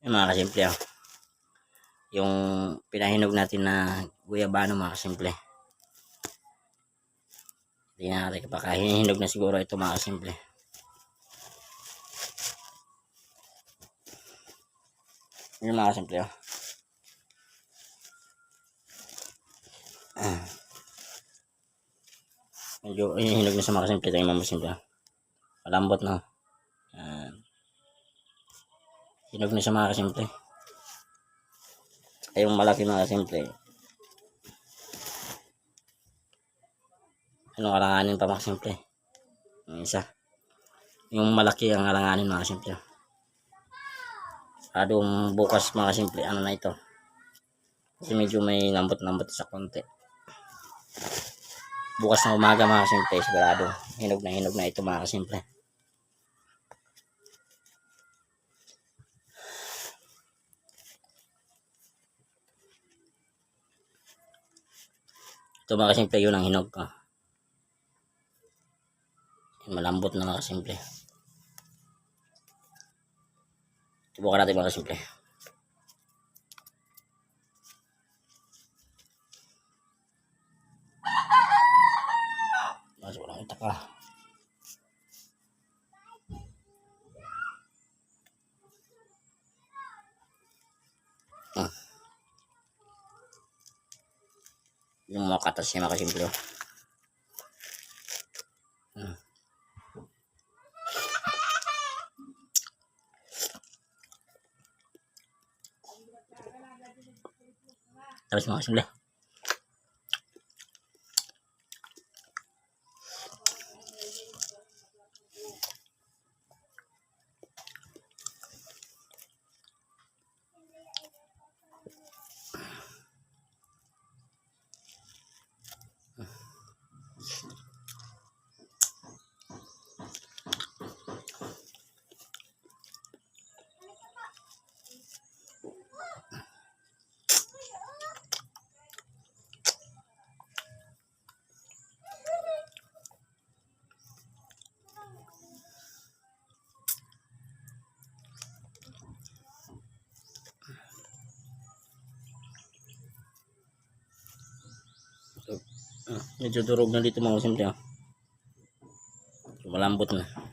Yung mga kasimple, yung pinahinog natin na guyabano mga kasimple. Hindi na natin kapakahinog na siguro ito mga kasimple. Yung mga kasimple, medyo hinog na sa mga kasimple. Ito yung mga kasimple, malambot na. Hinog na sa mga kasimple. Saka yung malaki mga kasimple, anong alanganin pa mga kasimple. Yung isa, yung malaki ang alanganin mga kasimple. Adong bukas mga kasimple, ano na ito, kasi medyo may lambot-lambot sa konti. Bukas ng umaga mga kasimple, sigurado hinog na ito mga kasimple. Ito mga kasimple, yun ang hinog ko. Malambot na mga kasimple. Subukan natin mga kasimple. Masuk lang ito ka. Yung mga katas niya mga kasimple. Tapos mga kasimple, medyo durog na dito mga kasimple. Malambot na.